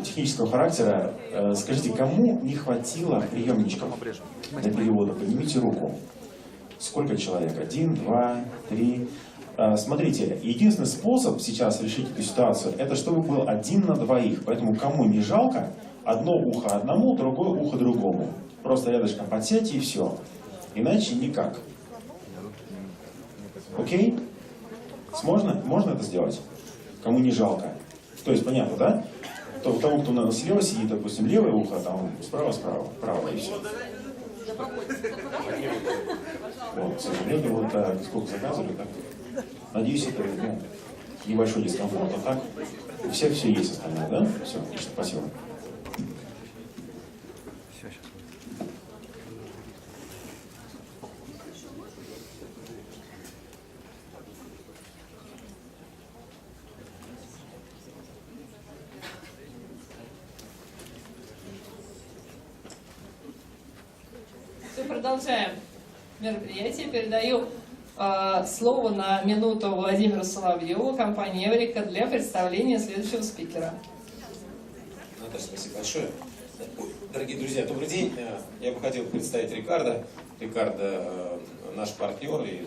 технического характера. Скажите, кому не хватило приемничков для перевода? Поднимите руку. Сколько человек? 1, 2, 3. Смотрите, единственный способ сейчас решить эту ситуацию, это чтобы был 1 на 2. Поэтому кому не жалко, одно ухо одному, другое ухо другому. Просто рядышком подсядьте и все. Иначе никак. Окей? Можно это сделать? Кому не жалко? То есть понятно, да? Тому, кто слева сидит, допустим, левое ухо, там справа, правое и все. Вот, к сожалению, вот сколько заказывали, так. Надеюсь, это небольшой дискомфорт, а так у всех все есть остальное, да? Все, отлично, спасибо. Продолжаем мероприятие. Передаю слово на минуту Владимиру Соловьеву, компании «Эврика», для представления следующего спикера. Наташа, спасибо большое. Дорогие друзья, добрый день. Я бы хотел представить Рикардо. Рикардо наш партнер, и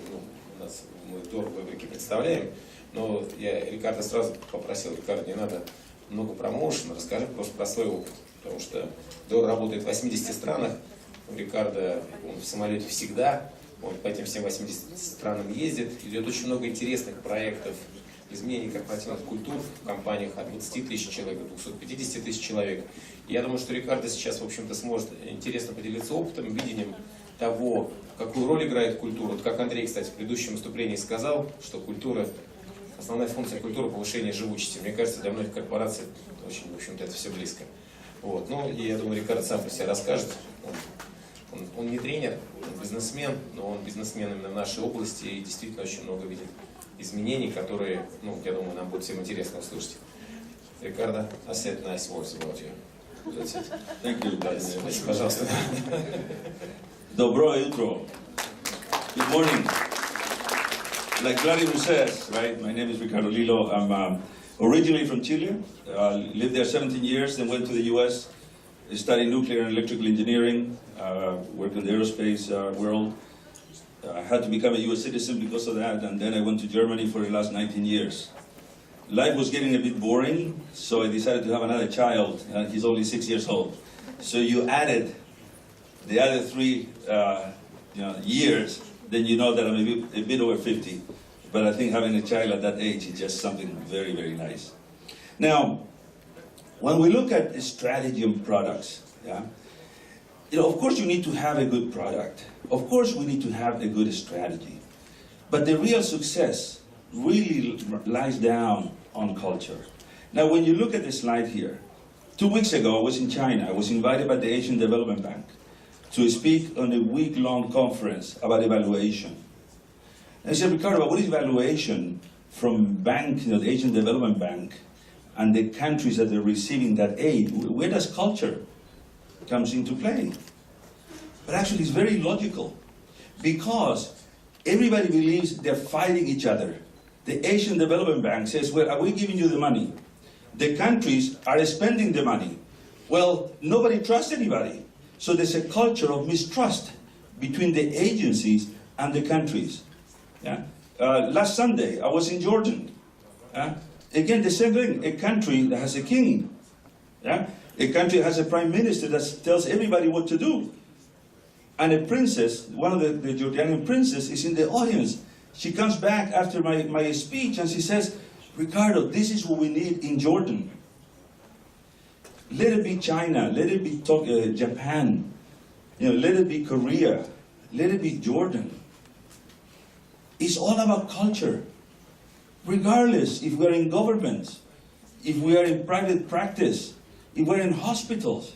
мы Дор в «Эврике» представляем. Но я Рикардо сразу попросил: Рикардо, не надо много промоушена, расскажи просто про свой опыт. Потому что Дор работает в 80 странах. Рикардо, он в самолете всегда, он по этим всем 80 странам ездит, идет очень много интересных проектов изменений корпоративных культур в компаниях от 20 тысяч человек до 250 тысяч человек. И я думаю, что Рикардо сейчас, в общем-то, сможет интересно поделиться опытом, видением того, какую роль играет культура. Вот как Андрей, кстати, в предыдущем выступлении сказал, что культура, основная функция культуры — повышение живучести. Мне кажется, для многих корпораций очень, в общем-то, это все близко. Вот. Ну, и я думаю, Рикардо сам про себя расскажет. Он не тренер, он бизнесмен, но он бизнесмен именно в нашей области и действительно очень много видит изменений, которые, я думаю, нам будет всем интересно услышать. Рикардо, I said nice words about you. That's it. Thank you. Пожалуйста. Доброе утро. Good morning. Like Vladimir says, right? My name is Riccardo Lillo. I'm originally from Chile. Lived there 17 years, then went to the U.S. Studied nuclear and electrical engineering. Worked in the aerospace world. I had to become a U.S. citizen because of that, and then I went to Germany for the last 19 years. Life was getting a bit boring, so I decided to have another child. He's only 6 years old. So you added the other 3 years, then you know that I'm a bit over 50. But I think having a child at that age is just something very, very nice. Now, when we look at strategy and products, of course you need to have a good product. Of course we need to have a good strategy. But the real success really lies down on culture. Now when you look at the slide here, 2 weeks ago I was in China. I was invited by the Asian Development Bank to speak on a week-long conference about evaluation. And I said, Ricardo, what is evaluation from bank, the Asian Development Bank, and the countries that are receiving that aid? Where does culture comes into play? But actually it's very logical, because everybody believes they're fighting each other. The Asian Development Bank says, well, are we giving you the money? The countries are spending the money. Well, nobody trusts anybody. So there's a culture of mistrust between the agencies and the countries. Last Sunday, I was in Jordan. Again, the same thing, a country that has a king. A country that has a prime minister that tells everybody what to do. And a princess, one of the Jordanian princes, is in the audience. She comes back after my speech and she says, Ricardo, this is what we need in Jordan. Let it be China, let it be Japan, let it be Korea, let it be Jordan. It's all about culture. Regardless if we're in government, if we are in private practice, if we're in hospitals,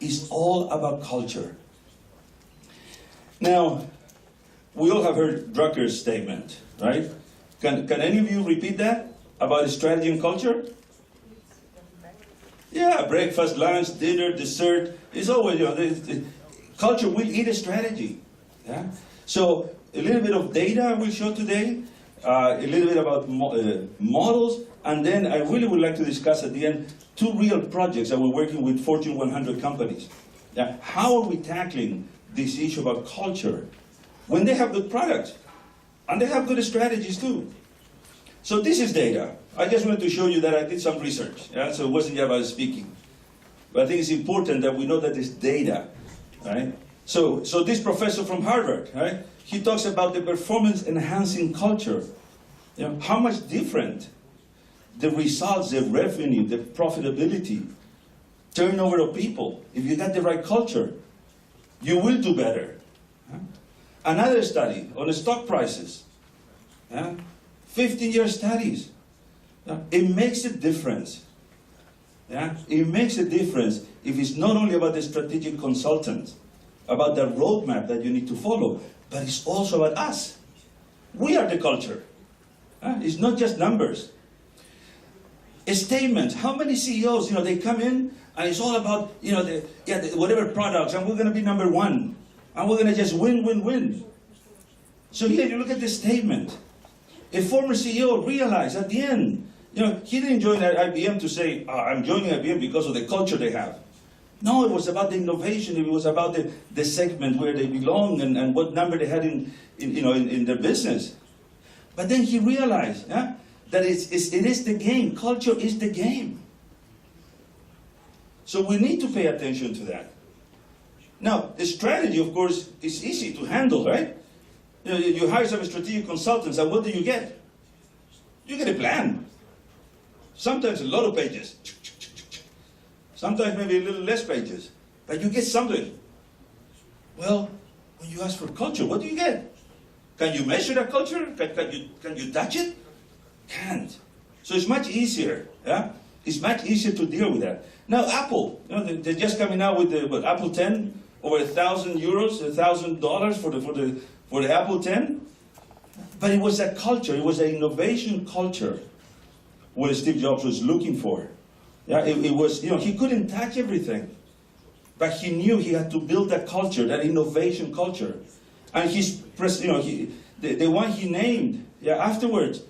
it's all about culture. Now, we all have heard Drucker's statement, right? Can any of you repeat that about strategy and culture? Yeah, breakfast, lunch, dinner, dessert. It's always, culture will eat a strategy. So a little bit of data we'll show today, a little bit about models, And then I really would like to discuss at the end 2 real projects that we're working with Fortune 100 companies. Yeah, how are we tackling this issue about culture when they have good products and they have good strategies too? So this is data. I just wanted to show you that I did some research. Yeah? So it wasn't just about speaking. But I think it's important that we know that there's data, right? So this professor from Harvard, right? He talks about the performance-enhancing culture. You know, how much different the results, the revenue, the profitability, turnover of people. If you got the right culture, you will do better. Another study on the stock prices. 15-year studies. It makes a difference. It makes a difference if it's not only about the strategic consultant, about the roadmap that you need to follow, but it's also about us. We are the culture. It's not just numbers. A statement. How many CEOs, they come in and it's all about, whatever products, and we're going to be number 1, and we're going to just win, win, win. So here you look at this statement. A former CEO realized at the end, he didn't join IBM to say, I'm joining IBM because of the culture they have. No, it was about the innovation. It was about the segment where they belong and what number they had in their business. But then he realized that it is the game. Culture is the game. So we need to pay attention to that. Now, the strategy, of course, is easy to handle, right? You hire some strategic consultants, and what do you get? You get a plan. Sometimes a lot of pages. Sometimes maybe a little less pages. But you get something. Well, when you ask for culture, what do you get? Can you measure that culture? Can you touch it? Can't. So it's much easier. It's much easier to deal with that. Now Apple, they're just coming out with the Apple 10, over €1,000, $1,000 for the Apple 10. But it was a culture, it was an innovation culture what Steve Jobs was looking for. It was, he couldn't touch everything. But he knew he had to build that culture, that innovation culture. And the one he named, afterwards,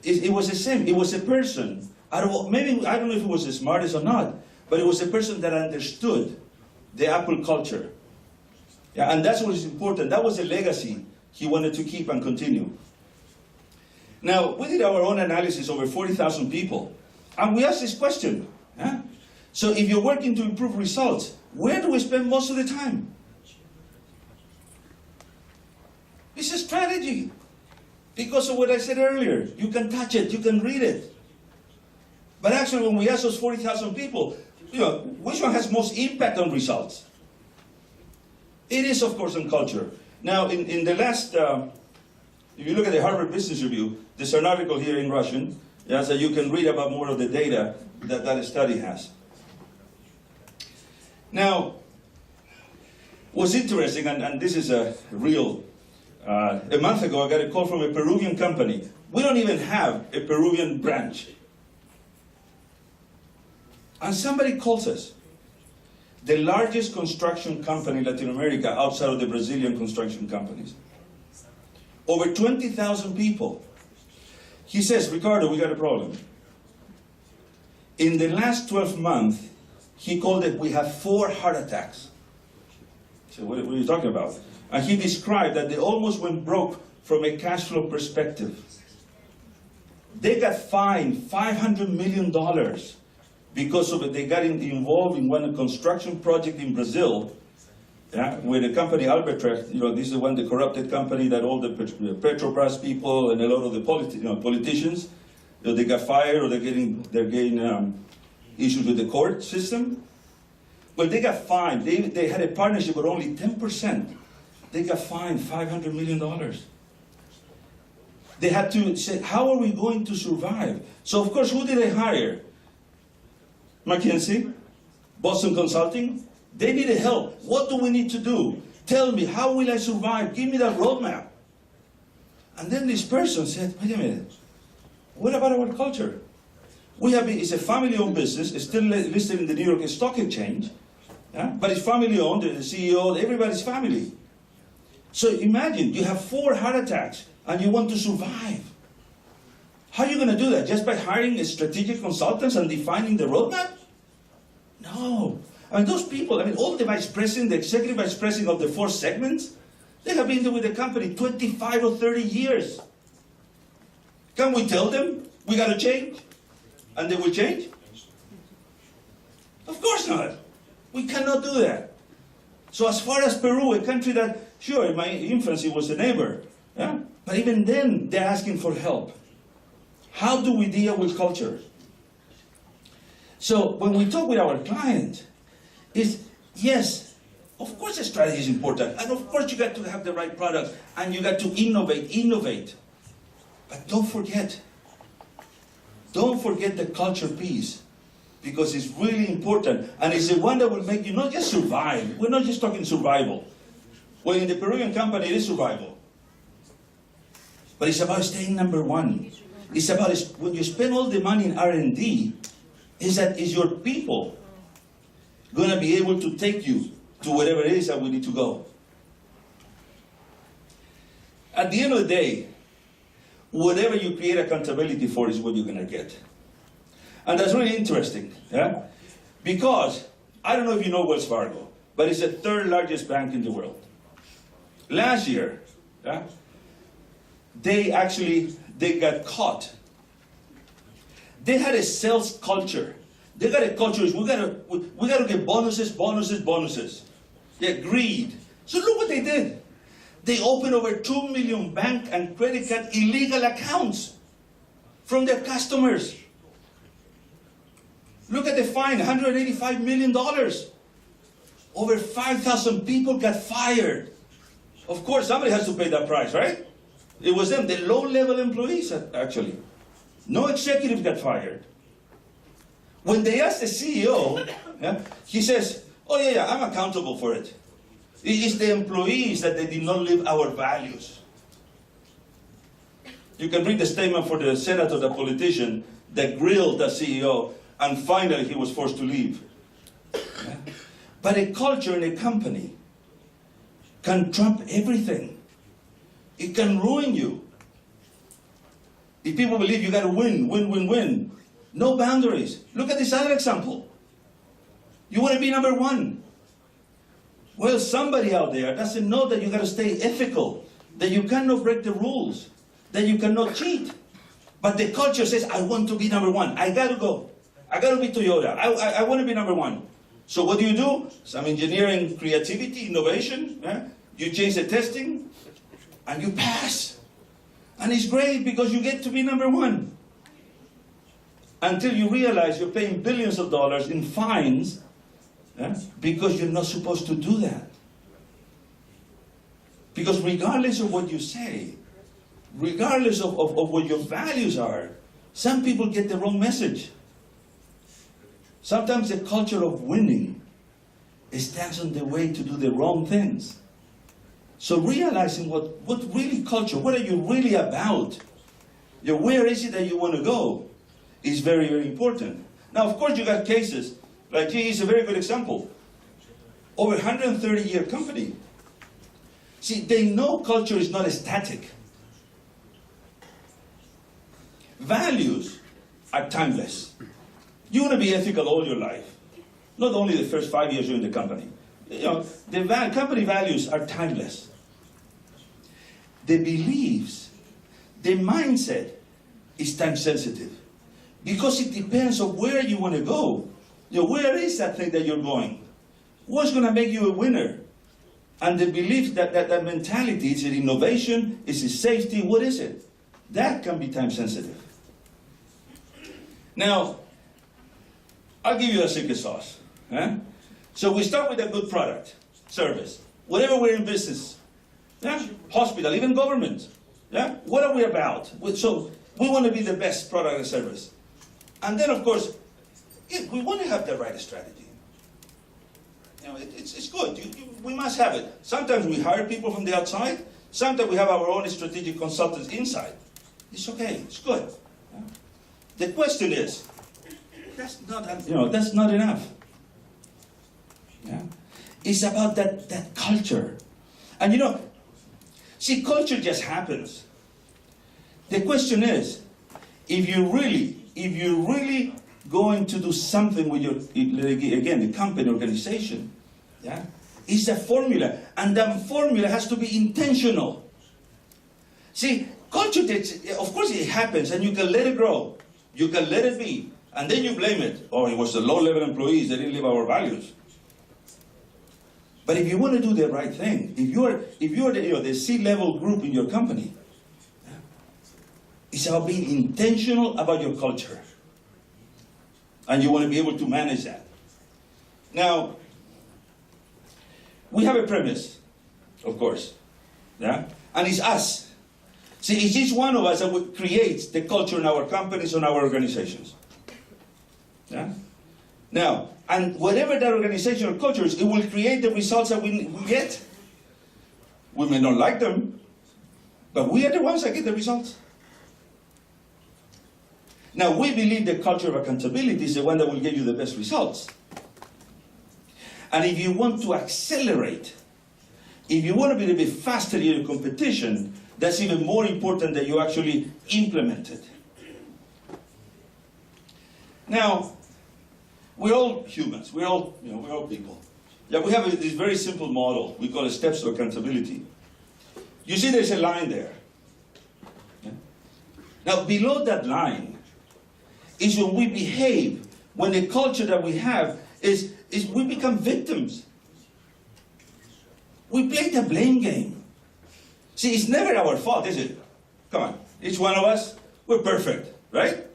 it was the same. It was a person. Maybe, I don't know if it was the smartest or not, but it was a person that understood the Apple culture. And that's what is important. That was a legacy he wanted to keep and continue. Now, we did our own analysis over 40,000 people, and we asked this question. So if you're working to improve results, where do we spend most of the time? It's a strategy. Because of what I said earlier, you can touch it, you can read it. But actually, when we ask those 40,000 people, which one has most impact on results? It is, of course, on culture. Now, in the last, if you look at the Harvard Business Review, there's an article here in Russian, so you can read about more of the data that study has. Now, what's interesting, and this is a real, a month ago I got a call from a Peruvian company. We don't even have a Peruvian branch. And somebody calls us, the largest construction company in Latin America outside of the Brazilian construction companies. Over 20,000 people. He says, Riccardo, we got a problem. In the last 12 months, he called it, we have 4 heart attacks. I said, what are you talking about? And he described that they almost went broke from a cash flow perspective. They got fined $500 million because of it. They got involved in one construction project in Brazil, where the company Albetrecht, this is the corrupted company that all the Petrobras people and a lot of the politicians, they got fired or they're getting issues with the court system. Well, they got fined. They had a partnership with only 10%. They got fined $500 million. They had to say, how are we going to survive? So, of course, who did they hire? McKinsey, Boston Consulting. They needed help. What do we need to do? Tell me, how will I survive? Give me that roadmap. And then this person said, wait a minute, what about our culture? It's a family-owned business. It's still listed in the New York Stock Exchange. But it's family-owned, the CEO, everybody's family. So imagine, you have 4 heart attacks, and you want to survive. How are you going to do that? Just by hiring strategic consultants and defining the roadmap? No. I mean, those people, all the vice president, the executive vice president of the 4 segments, they have been with the company 25 or 30 years. Can we tell them we got to change? And they will change? Of course not. We cannot do that. So as far as Peru, a country that, sure, in my infancy was a neighbor, yeah? But even then, they're asking for help. How do we deal with culture? So when we talk with our client, yes, of course the strategy is important, and of course you got to have the right product, and you got to innovate. But don't forget the culture piece, because it's really important, and it's the one that will make you not just survive. We're not just talking survival. Well, in the Peruvian company, it is survival. But it's about staying number one. It's about, when you spend all the money in R&D, is your people going to be able to take you to wherever it is that we need to go? At the end of the day, whatever you create accountability for is what you're going to get. And that's really interesting, yeah? Because, I don't know if you know Wells Fargo, but it's the 3rd largest bank in the world. Last year, yeah, they got caught. They had a sales culture. They got a culture, we gotta get bonuses. They agreed. So look what they did. They opened over 2 million bank and credit card illegal accounts from their customers. Look at the fine, $185 million. Over 5,000 people got fired. Of course, somebody has to pay that price, right? It was them, the low-level employees, actually. No executive got fired. When they asked the CEO, yeah, he says, oh yeah, I'm accountable for it. It's the employees that they did not live our values. You can read the statement for the senator, the politician, that grilled the CEO, and finally he was forced to leave. Yeah? But a culture in a company can trump everything. It can ruin you. If people believe you got to win, no boundaries. Look at this other example. You want to be number one. Well, somebody out there doesn't know that you got to stay ethical, that you cannot break the rules, that you cannot cheat. But the culture says, I want to be number one. I got to go. I got to be Toyota. I want to be number one. So what do? Some engineering, creativity, innovation. Yeah? You change the testing, and you pass. And it's great because you get to be number one. Until you realize you're paying billions of dollars in fines, yeah, because you're not supposed to do that. Because regardless of what you say, regardless of what your values are, some people get the wrong message. Sometimes the culture of winning stands on the way to do the wrong things. So realizing what really culture, what are you really about? Where is it that you want to go is very, very important. Now, of course, you got cases, like GE is a very good example. Over 130-year company. See, they know culture is not static. Values are timeless. You want to be ethical all your life. Not only the first 5 years you're in the company. The company values are timeless. The beliefs, the mindset is time sensitive. Because it depends on where you want to go. Where is that thing that you're going? What's going to make you a winner? And the belief that mentality, is it innovation? Is it safety? What is it? That can be time sensitive. Now, I'll give you a secret sauce. Eh? So we start with a good product, service. Whatever we're in business, yeah? Hospital, even government. Yeah? What are we about? So we want to be the best product and service. And then, of course, we want to have the right strategy. It's good. We must have it. Sometimes we hire people from the outside. Sometimes we have our own strategic consultants inside. It's okay. It's good. Yeah? The question is, that's not enough. Yeah? It's about that culture. And see, culture just happens. The question is if you're really going to do something with your, again, the company organization, yeah, it's a formula, and that formula has to be intentional. See, culture, of course it happens, and you can let it grow. You can let it be, and then you blame it. Oh, it was the low-level employees, they didn't live our values. But if you want to do the right thing, if you're the C-level group in your company, it's about being intentional about your culture. And you want to be able to manage that. Now, we have a premise, of course, yeah? And it's us. See, it's each one of us that creates the culture in our companies and our organizations. Yeah? Now, and whatever that organization or culture is, it will create the results that we get. We may not like them, but we are the ones that get the results. Now, we believe the culture of accountability is the one that will give you the best results. And if you want to accelerate, if you want to be a bit faster in your competition, that's even more important that you actually implement it. Now, we're all humans. We're all people. Yeah, we have this very simple model. We call it steps to accountability. You see there's a line there. Yeah? Now, below that line is when we behave, when the culture that we have is we become victims. We play the blame game. See, it's never our fault, is it? Come on, each one of us, we're perfect, right?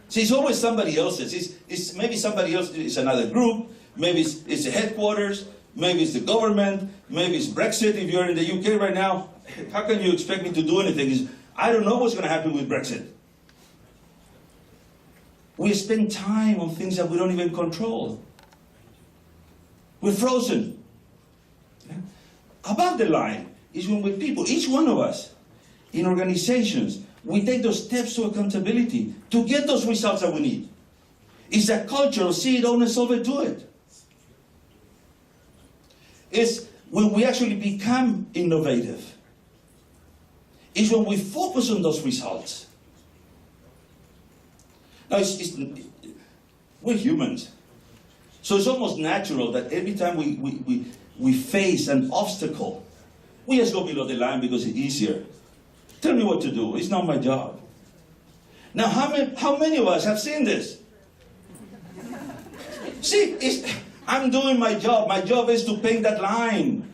See, it's always somebody else's. It's maybe somebody else, it's another group, maybe it's the headquarters, maybe it's the government, maybe it's Brexit. If you're in the UK right now, how can you expect me to do anything? I don't know what's going to happen with Brexit. We spend time on things that we don't even control. We're frozen. Yeah? Above the line is when with people, each one of us, in organizations, we take those steps to accountability to get those results that we need. It's a culture of see it, own it, solve it, do it. It's when we actually become innovative. It's when we focus on those results. Now, we're humans. So it's almost natural that every time we face an obstacle, we just go below the line because it's easier. Tell me what to do. It's not my job. Now, how many of us have seen this? See, I'm doing my job. My job is to paint that line.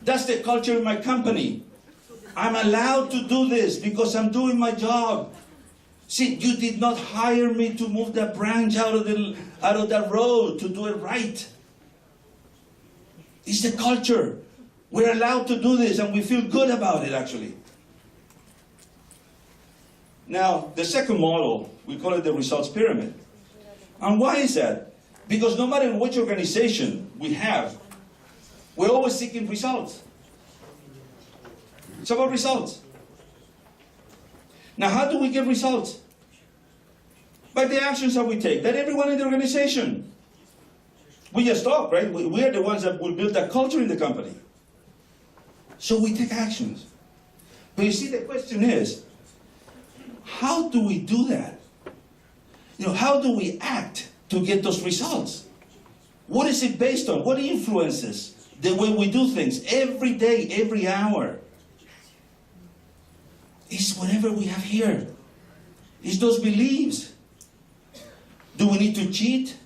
That's the culture in my company. I'm allowed to do this because I'm doing my job. See, you did not hire me to move that branch out of that road to do it right. It's the culture. We're allowed to do this and we feel good about it, actually. Now, the second model, we call it the results pyramid. And why is that? Because no matter which organization we have, we're always seeking results. It's about results. Now, how do we get results? By the actions that we take, that everyone in the organization. We just talk, right? We are the ones that will build that culture in the company. So we take actions. But you see, the question is, how do we do that? How do we act to get those results? What is it based on? What influences the way we do things every day, every hour? It's whatever we have here. It's those beliefs. Do we need to cheat?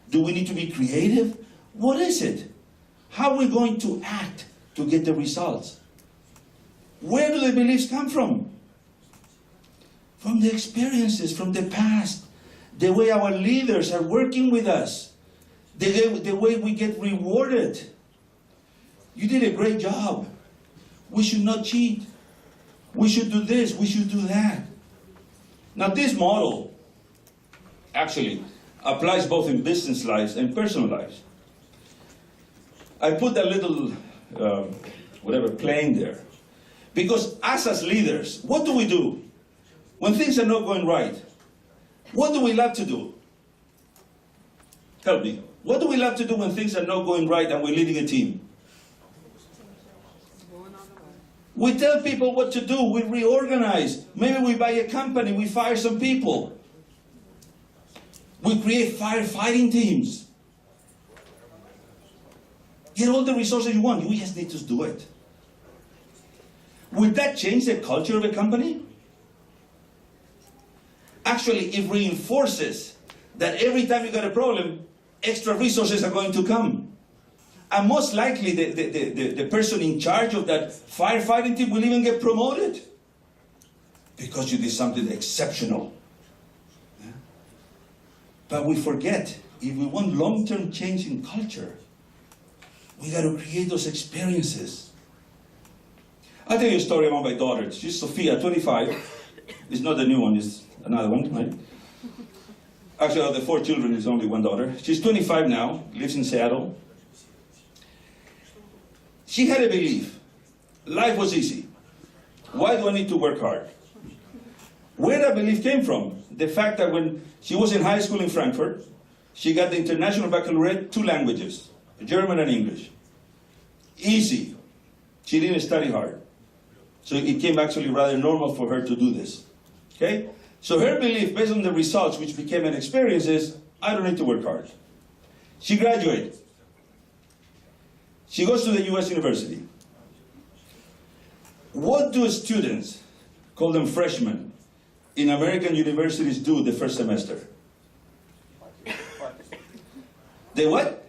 Do we need to be creative? What is it? How are we going to act to get the results? Where do the beliefs come from? From the experiences, from the past. The way our leaders are working with us. The way we get rewarded. You did a great job. We should not cheat. We should do this, we should do that. Now this model actually applies both in business lives and personal lives. I put that little, plane there. Because us as leaders, what do we do? When things are not going right, what do we love to do? Help me. What do we love to do when things are not going right and we're leading a team? We tell people what to do, we reorganize. Maybe we buy a company, we fire some people. We create firefighting teams. Get all the resources you want, we just need to do it. Would that change the culture of a company? Actually, it reinforces that every time you got a problem, extra resources are going to come. And most likely, the person in charge of that firefighting team will even get promoted because you did something exceptional. Yeah? But we forget, if we want long-term change in culture, we got to create those experiences. I'll tell you a story about my daughter. She's Sophia, 25. It's not the new one, it's another one, right? Actually, of the 4 children, it's only one daughter. She's 25 now, lives in Seattle. She had a belief. Life was easy. Why do I need to work hard? Where that belief came from? The fact that when she was in high school in Frankfurt, she got the International Baccalaureate, 2 languages, German and English. Easy. She didn't study hard. So it came actually rather normal for her to do this. Okay? So her belief, based on the results, which became an experience, is, I don't need to work hard. She graduated. She goes to the US University. What do students, call them freshmen, in American universities do the first semester? They what?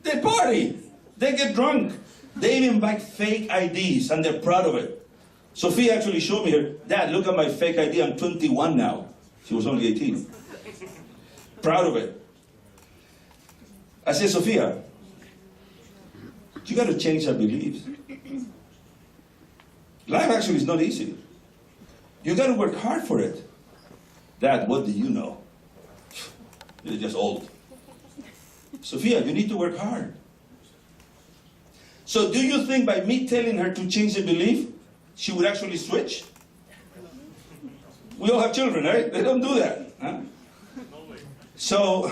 They party. They get drunk. They even buy fake IDs, and they're proud of it. Sophia actually showed me her, Dad, look at my fake ID, I'm 21 now. She was only 18. Proud of it. I said, Sophia, you got to change our beliefs. Life actually is not easy. You got to work hard for it. Dad, what do you know? You're just old. Sophia, you need to work hard. So do you think by me telling her to change the belief, she would actually switch? We all have children, right? They don't do that. Huh? So,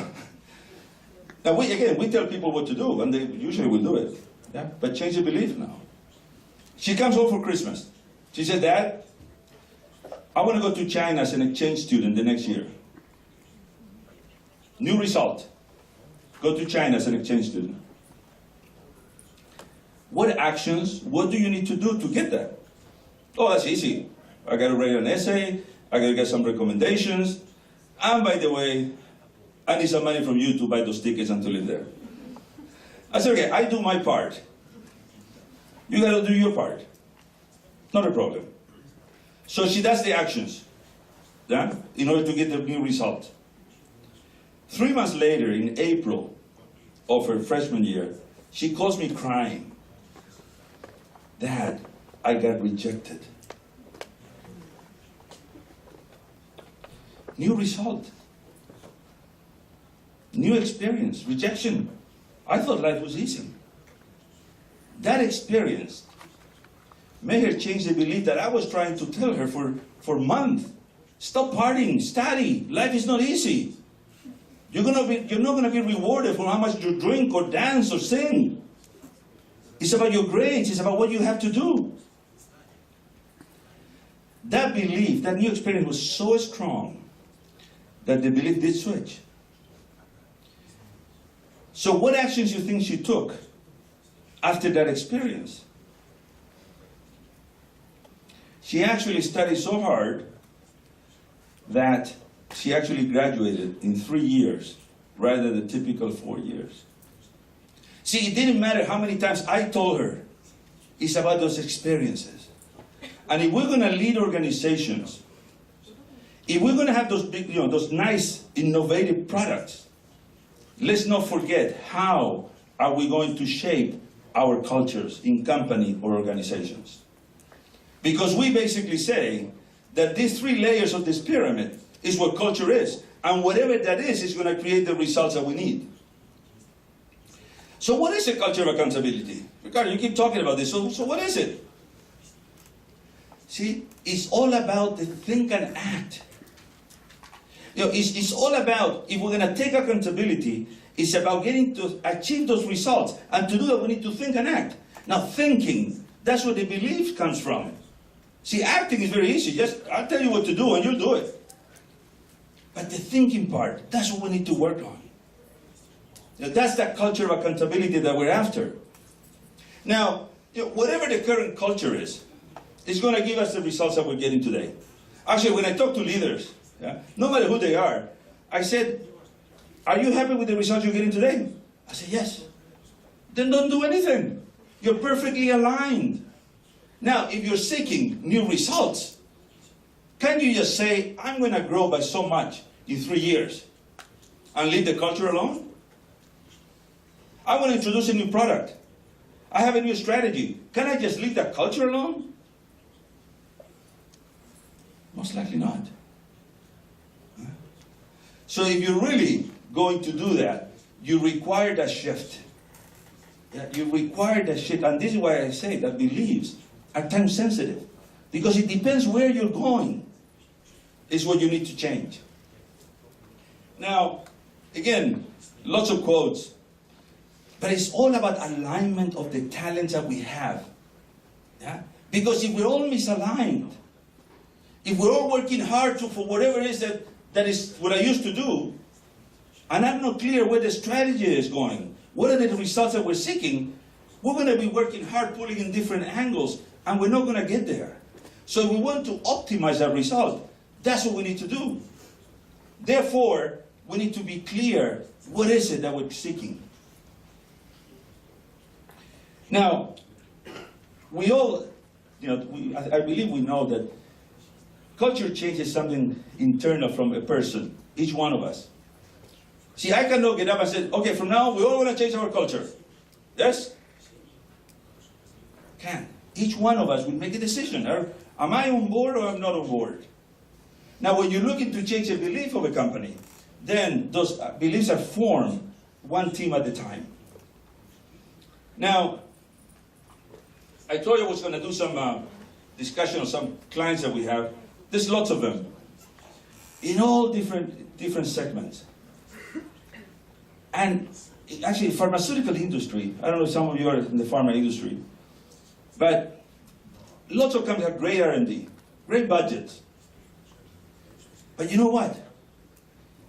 now we tell people what to do, and they usually will do it. Yeah? But change the belief now. She comes home for Christmas. She said, Dad, I want to go to China as an exchange student the next year. New result. Go to China as an exchange student. What actions, what do you need to do to get that? Oh, that's easy. I got to write an essay, I got to get some recommendations, and by the way, I need some money from you to buy those tickets and to live there. I said, okay, I do my part. You got to do your part. Not a problem. So she does the actions, yeah, in order to get the new result. 3 months later, in April of her freshman year, she calls me crying. Dad, I got rejected. New result. New experience, rejection. I thought life was easy. That experience made her change the belief that I was trying to tell her for months. Stop partying, study. Life is not easy. You're not going to be rewarded for how much you drink or dance or sing. It's about your grades. It's about what you have to do. That belief, that new experience was so strong that the belief did switch. So what actions do you think she took after that experience? She actually studied so hard that she actually graduated in 3 years rather than the typical 4 years. See, it didn't matter how many times I told her, it's about those experiences. And if we're going to lead organizations, if we're going to have those big, those nice, innovative products, let's not forget how are we going to shape our cultures in company or organizations. Because we basically say that these 3 layers of this pyramid is what culture is. And whatever that is going to create the results that we need. So what is a culture of accountability? Riccardo, you keep talking about this, so what is it? See, it's all about the think and act. It's all about, if we're going to take accountability, it's about getting to achieve those results. And to do that, we need to think and act. Now, thinking That's where the belief comes from. See, acting is very easy. Just, I'll tell you what to do and you'll do it. But the thinking part, that's what we need to work on. Now, that's that culture of accountability that we're after. Now, whatever the current culture is, it's going to give us the results that we're getting today. Actually, when I talk to leaders, no matter who they are, I said, are you happy with the results you're getting today? I said, yes. Then don't do anything. You're perfectly aligned. Now, if you're seeking new results, can you just say, I'm going to grow by so much in 3 years and leave the culture alone? I want to introduce a new product. I have a new strategy. Can I just leave the culture alone? Most likely not. So if you're really going to do that, you require that shift. You require that shift. And this is why I say that beliefs are time sensitive. Because it depends where you're going is what you need to change. Now, again, lots of quotes. But it's all about alignment of the talents that we have. Yeah? Because if we're all misaligned, if we're all working hard for whatever it is that is what I used to do, and I'm not clear where the strategy is going, what are the results that we're seeking, we're going to be working hard, pulling in different angles, and we're not going to get there. So if we want to optimize that result, that's what we need to do. Therefore, we need to be clear, what is it that we're seeking? Now, we all, I believe we know that culture change is something internal from a person, each one of us. See, I cannot get up and say, okay, from now we're all going to change our culture. Yes? Can. Each one of us will make a decision. Am I on board or am I not on board? Now, when you're looking to change a belief of a company, then those beliefs are formed one team at a time. Now, I told you I was going to do some discussion on some clients that we have. There's lots of them in all different segments. And actually, pharmaceutical industry, I don't know if some of you are in the pharma industry, but lots of companies have great R&D, great budgets. But you know what?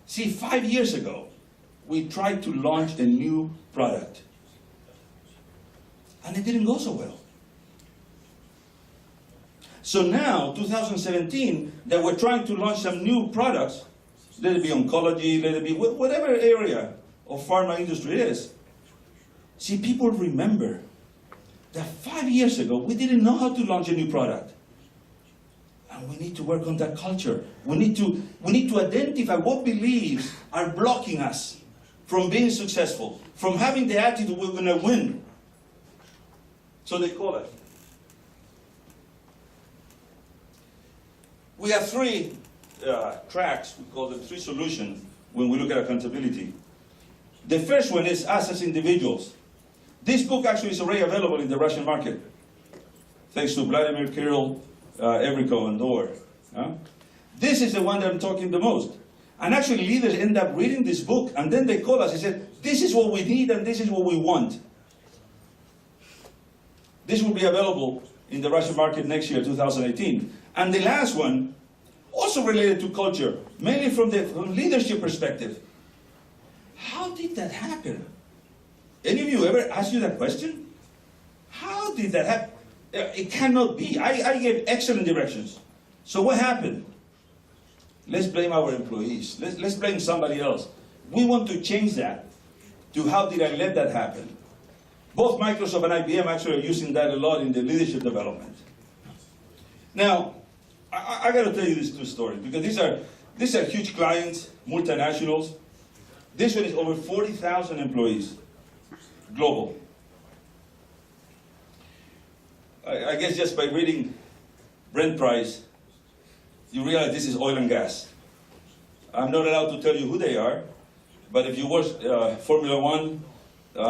See, 5 years ago, we tried to launch a new product. And it didn't go so well. So now, 2017, that we're trying to launch some new products, let it be oncology, let it be whatever area of pharma industry it is. See, people remember that 5 years ago, we didn't know how to launch a new product. And we need to work on that culture. We need to identify what beliefs are blocking us from being successful, from having the attitude we're going to win. So they call it. We have three tracks, we call them three solutions when we look at accountability. The first one is us as individuals. This book actually is already available in the Russian market, thanks to Vladimir, Kirill, Enrico, and Dor. This is the one that I'm talking the most. And actually leaders end up reading this book, and then they call us and say, this is what we need and this is what we want. This will be available in the Russian market next year, 2018. And the last one, also related to culture, mainly from leadership perspective. How did that happen? Any of you ever asked you that question? How did that happen? It cannot be. I gave excellent directions. So what happened? Let's blame our employees. Let's blame somebody else. We want to change that to how did I let that happen? Both Microsoft and IBM actually are using that a lot in their leadership development. Now, I got to tell you these two stories because these are huge clients, multinationals. This one is over 40,000 employees, global. I guess just by reading Brent price, you realize this is oil and gas. I'm not allowed to tell you who they are, but if you watch Formula One,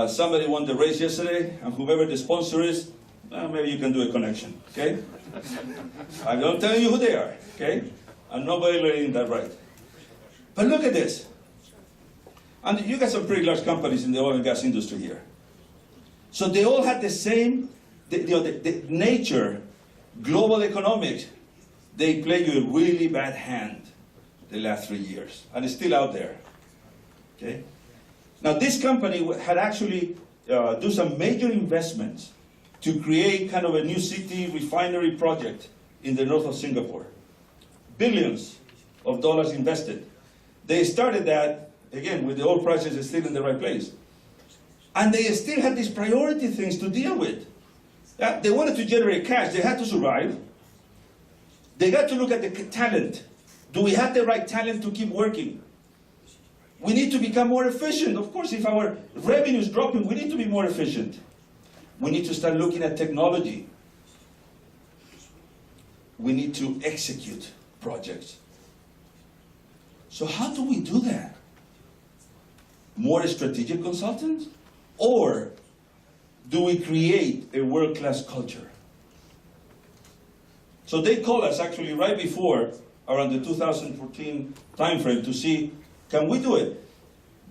somebody won the race yesterday, and whoever the sponsor is, maybe you can do a connection, okay? I'm not telling you who they are, okay? I'm not violating that right. But look at this. And you got some pretty large companies in the oil and gas industry here. So they all had the same the nature, global economics, they play you a really bad hand the last 3 years, and it's still out there. Okay. Now this company had actually do some major investments to create kind of a new city refinery project in the north of Singapore. Billions of dollars invested. They started that, again, with the oil prices still in the right place. And they still had these priority things to deal with. Yeah, they wanted to generate cash, they had to survive. They got to look at the talent. Do we have the right talent to keep working? We need to become more efficient. Of course, if our revenue is dropping, we need to be more efficient. We need to start looking at technology. We need to execute projects. So how do we do that? More strategic consultants? Or do we create a world-class culture? So they called us actually right before, around the 2014 timeframe, to see, can we do it?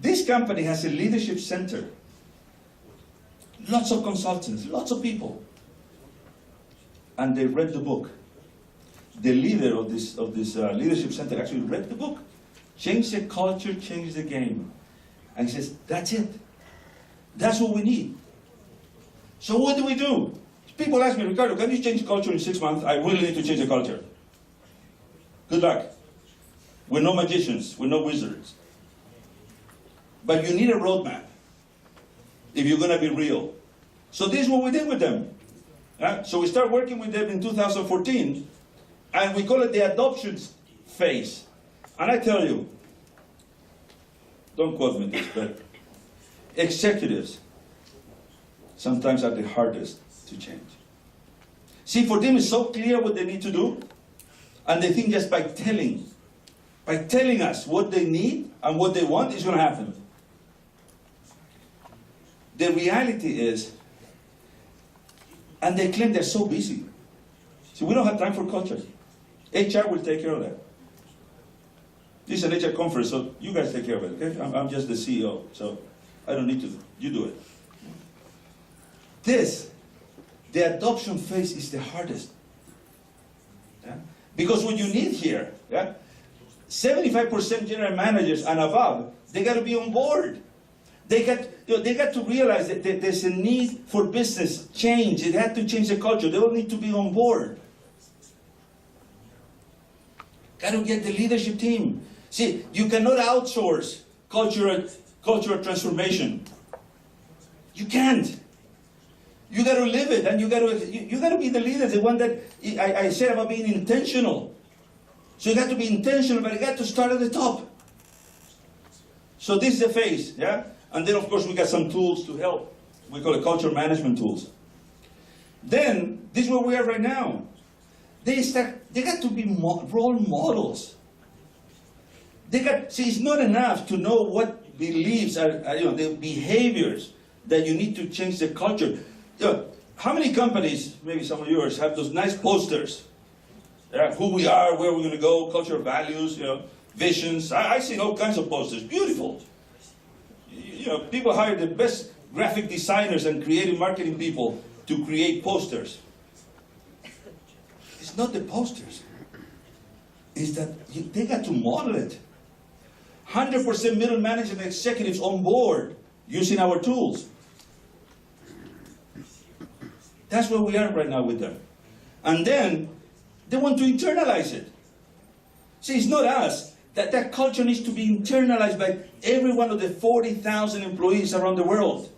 This company has a leadership center. Lots of consultants, lots of people. And they read the book. The leader of this leadership center actually read the book. Change the culture, change the game. And he says, that's it. That's what we need. So what do we do? People ask me, Ricardo, can you change culture in 6 months? I really need to change the culture. Good luck. We're no magicians. We're no wizards. But you need a roadmap if you're going to be real. So this is what we did with them. So we start working with them in 2014, and we call it the adoption phase. And I tell you, don't quote me this, but executives sometimes are the hardest to change. See, for them it's so clear what they need to do, and they think just by telling us what they need and what they want is going to happen. The reality is, and they claim they're so busy. See, we don't have time for culture. HR will take care of that. This is an HR conference, so you guys take care of it, okay? I'm just the CEO, so I don't need to. You do it. The adoption phase is the hardest. Yeah? Because what you need here, 75% general managers and above, they got to be on board. They got to realize that there's a need for business change. They have to change the culture. They all need to be on board. Got to get the leadership team. See, you cannot outsource cultural transformation. You can't. You got to live it, and you got to be the leader, the one that I said about being intentional. So you got to be intentional, but you got to start at the top. So this is the phase, yeah? And then, of course, we got some tools to help. We call it culture management tools. Then, this is where we are right now. They got to be role models. See, it's not enough to know what beliefs are the behaviors that you need to change the culture. How many companies, maybe some of yours, have those nice posters? Who we are, where we're going to go, cultural values, visions. I've seen all kinds of posters. Beautiful. People hire the best graphic designers and creative marketing people to create posters. It's not the posters. It's that they got to model it. 100% middle management executives on board using our tools. That's where we are right now with them. And then they want to internalize it. See, it's not us. That culture needs to be internalized by every one of the 40,000 employees around the world.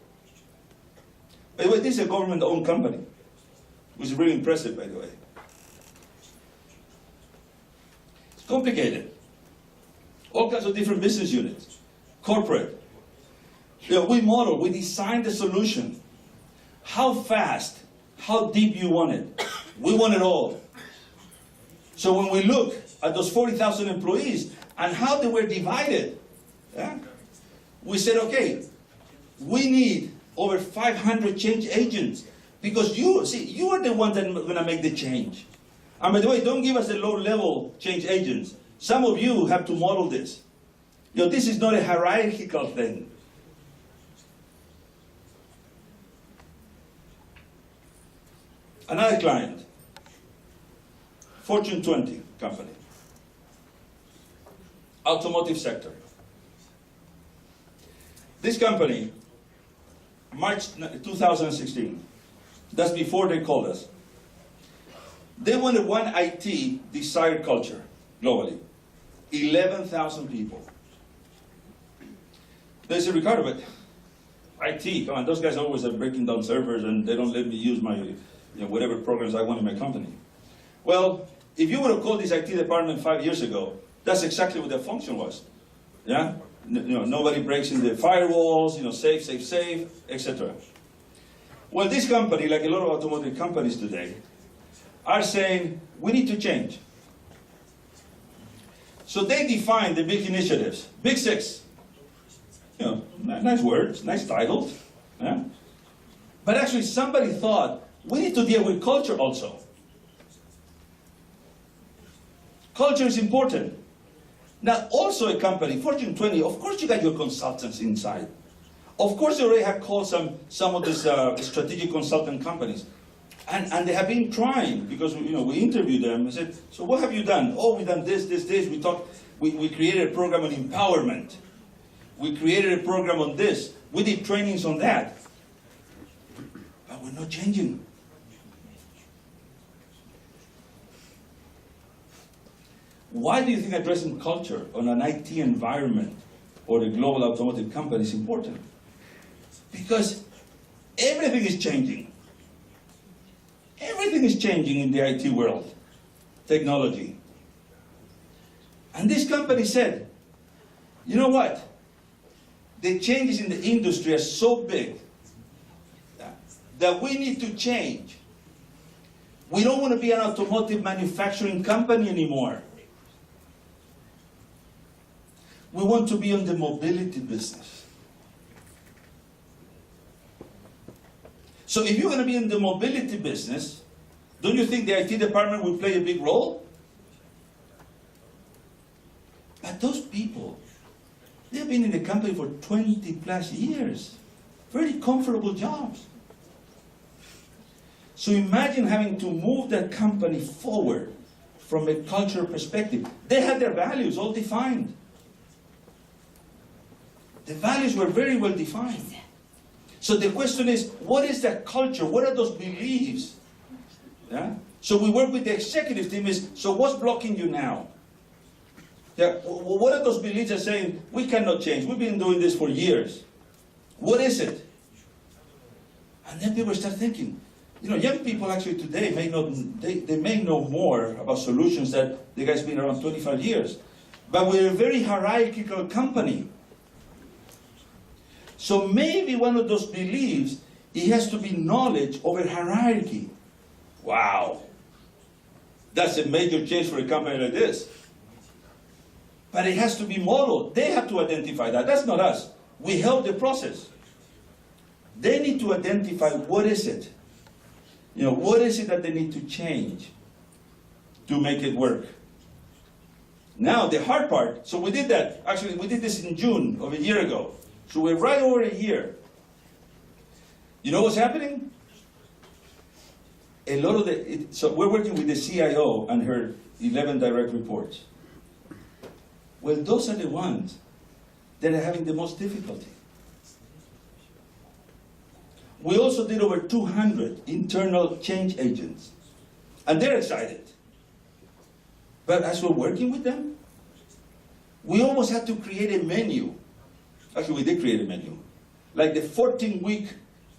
By the way, this is a government-owned company, which is really impressive, by the way. It's complicated. All kinds of different business units, corporate. We model, we design the solution. How fast, how deep you want it. We want it all. So when we look at those 40,000 employees and how they were divided, we said, okay, we need over 500 change agents because you are the one that's going to make the change. And by the way, don't give us the low-level change agents. Some of you have to model this. This is not a hierarchical thing. Another client, Fortune 20 company, automotive sector. This company, March 2016, that's before they called us. They wanted one IT desired culture globally, 11,000 people. They said, Ricardo, but IT, come on, those guys always are breaking down servers and they don't let me use my, whatever programs I want in my company. Well, if you would have called this IT department 5 years ago, that's exactly what their function was. Yeah? Nobody breaks in the firewalls, safe, etc. Well, this company, like a lot of automotive companies today, are saying, we need to change. So they define the big initiatives, big six. Nice words, nice titles. Yeah? But actually somebody thought, we need to deal with culture also. Culture is important. Now, also a company, Fortune 20, of course you got your consultants inside. Of course you already have called some of these strategic consultant companies. And they have been trying, because we interviewed them and said, so what have you done? Oh, we've done this. We created a program on empowerment. We created a program on this. We did trainings on that. But we're not changing. Why do you think addressing culture on an IT environment or the global automotive company is important? Because everything is changing. Everything is changing in the IT world. Technology. And this company said, you know what? The changes in the industry are so big that we need to change. We don't want to be an automotive manufacturing company anymore. We want to be in the mobility business. So if you're going to be in the mobility business, don't you think the IT department will play a big role? But those people, they've been in the company for 20 plus years. Very comfortable jobs. So imagine having to move that company forward from a cultural perspective. They had their values all defined. The values were very well defined. So the question is, what is that culture? What are those beliefs? Yeah? So we work with the executive team so what's blocking you now? Yeah, what are those beliefs that are saying, we cannot change, we've been doing this for years. What is it? And then people start thinking, young people actually today they may know more about solutions that the guy's been around 25 years. But we're a very hierarchical company. So maybe one of those beliefs, it has to be knowledge over hierarchy. Wow. That's a major change for a company like this. But it has to be modeled. They have to identify that. That's not us. We help the process. They need to identify what is it. What is it that they need to change to make it work. Now, the hard part, so we did that. Actually, we did this in June of a year ago. So we're right over a year. You know what's happening? So we're working with the CIO and her 11 direct reports. Well, those are the ones that are having the most difficulty. We also did over 200 internal change agents. And they're excited. But as we're working with them, we almost had to create a menu. Actually, we did create a menu. Like the 14-week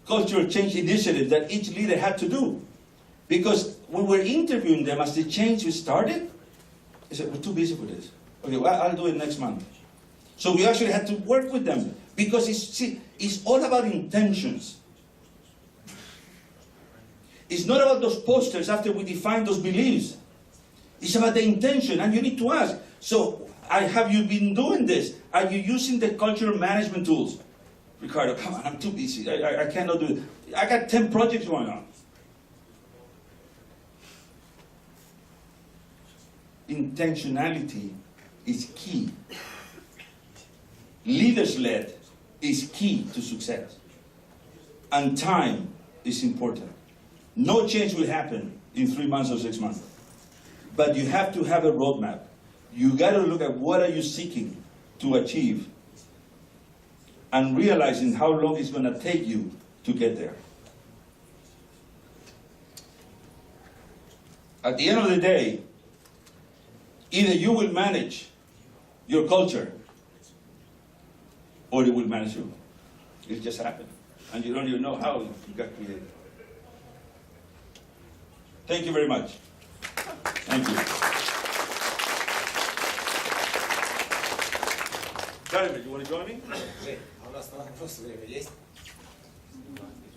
cultural change initiative that each leader had to do. Because when we're interviewing them as the change was started, they said, we're too busy for this. Okay, well, I'll do it next month. So we actually had to work with them. Because it's all about intentions. It's not about those posters after we define those beliefs. It's about the intention, and you need to ask, so have you been doing this? Are you using the cultural management tools? Ricardo, come on, I'm too busy. I cannot do it. I got 10 projects going on. Intentionality is key. Leaders-led is key to success. And time is important. No change will happen in 3 months or 6 months. But you have to have a roadmap. You got to look at what are you seeking to achieve and realizing how long it's going to take you to get there. At the end of the day, either you will manage your culture or it will manage you. It just happened. And you don't even know how it got created. Thank you very much. Thank you. David, you want to join me? Жень, а у нас на вопросы время есть?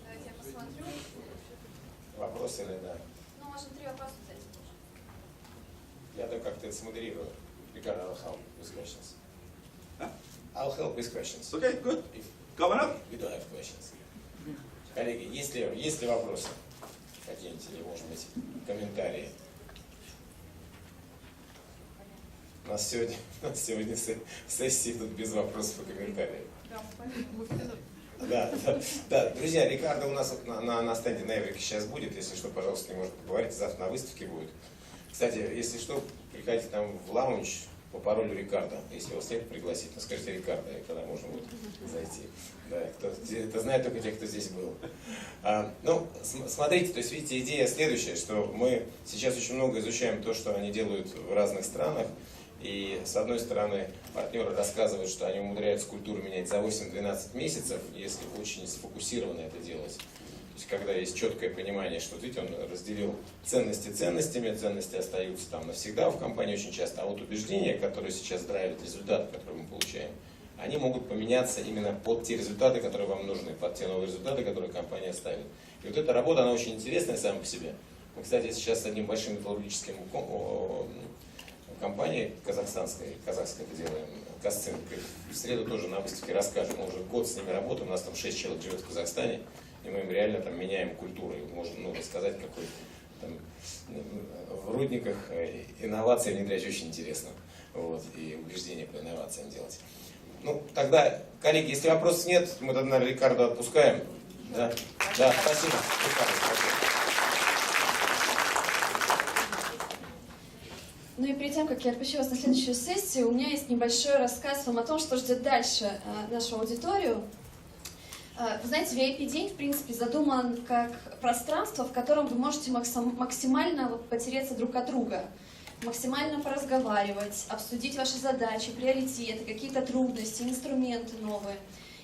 Давайте я посмотрю. Вопросы или да? Ну, можем 3 вопроса взять. Я так как-то это смодерирую. Рикардо, I'll help with questions. Huh? I'll help with questions. Okay, good. If Coming up. we don't have questions. Коллеги, есть ли вопросы? Какие-нибудь, или, может быть, комментарии? У нас сегодня сессии тут без вопросов и комментариев. Да, друзья, Рикардо у нас вот на стенде на Эврике сейчас будет, если что, пожалуйста, не может поговорить, завтра на выставке будет. Кстати, если что, приходите там в лаунж по паролю Рикардо, если вас всех пригласить, ну скажите Рикардо, и тогда можно будет зайти. Да, это знают только те, кто здесь был. Ну, смотрите, то есть, видите, идея следующая, что мы сейчас очень много изучаем то, что они делают в разных странах, и с одной стороны партнеры рассказывают, что они умудряются культуру менять за 8-12 месяцев, если очень сфокусированно это делать. То есть, когда есть четкое понимание, что, видите, он разделил ценности ценностями, ценности остаются там навсегда в компании очень часто, а вот убеждения, которые сейчас драйвят результаты, которые мы получаем, они могут поменяться именно под те результаты, которые вам нужны, под те новые результаты, которые компания ставит. И вот эта работа, она очень интересная сама по себе. Мы, кстати, сейчас с одним большим металлургическим компанией казахской это делаем, Касцин, в среду тоже на выставке расскажем. Мы уже год с ними работаем, у нас там 6 человек живет в Казахстане, и мы им реально там меняем культуру, и можем рассказать, какой там, в рудниках инновации внедрять очень интересно, вот, и убеждения по инновациям делать. Ну, тогда, коллеги, если вопросов нет, мы тогда Рикардо отпускаем. Да, да, спасибо. Рикардо, спасибо. Ну и перед тем, как я отпущу вас на следующую сессию, у меня есть небольшой рассказ вам о том, что ждет дальше нашу аудиторию. Вы знаете, VIP-день, в принципе, задуман как пространство, в котором вы можете максимально потереться друг от друга, максимально поразговаривать, обсудить ваши задачи, приоритеты, какие-то трудности, инструменты новые.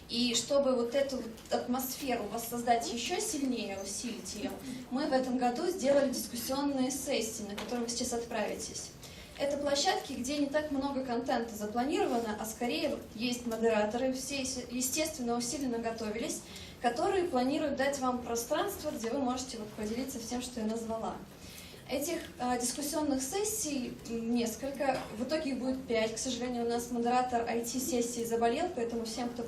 И чтобы вот эту атмосферу воссоздать еще сильнее, усилить ее, мы в этом году сделали дискуссионные сессии, на которые вы сейчас отправитесь. Это площадки, где не так много контента запланировано, а скорее есть модераторы, все, естественно, усиленно готовились, которые планируют дать вам пространство, где вы можете поделиться всем, что я назвала. Этих дискуссионных сессий несколько, в итоге их будет 5. К сожалению, у нас модератор IT-сессии заболел, поэтому всем, кто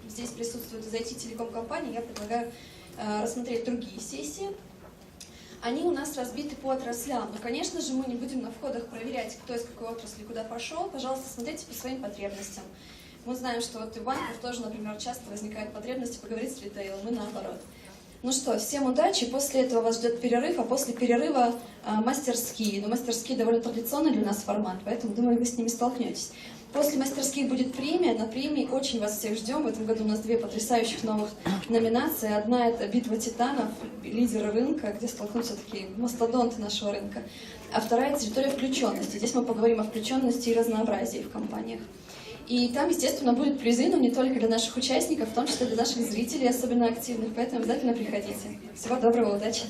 здесь присутствует из IT-телеком-компании, я предлагаю рассмотреть другие сессии. Они у нас разбиты по отраслям, но, конечно же, мы не будем на входах проверять, кто из какой отрасли куда пошел. Пожалуйста, смотрите по своим потребностям. Мы знаем, что вот и в банках тоже, например, часто возникают потребности поговорить с ритейлом, и наоборот. Ну что, всем удачи, после этого вас ждет перерыв, а после перерыва мастерские. Но мастерские довольно традиционный для нас формат, поэтому, думаю, вы с ними столкнетесь. После мастерских будет премия, на премии очень вас всех ждем. В этом году у нас 2 потрясающих новых номинации. Одна — это «Битва титанов», лидеры рынка, где столкнутся такие мастодонты нашего рынка. А вторая — «Территория включенности». Здесь мы поговорим о включенности и разнообразии в компаниях. И там, естественно, будут призы, но не только для наших участников, в том числе для наших зрителей, особенно активных, поэтому обязательно приходите. Всего доброго, удачи!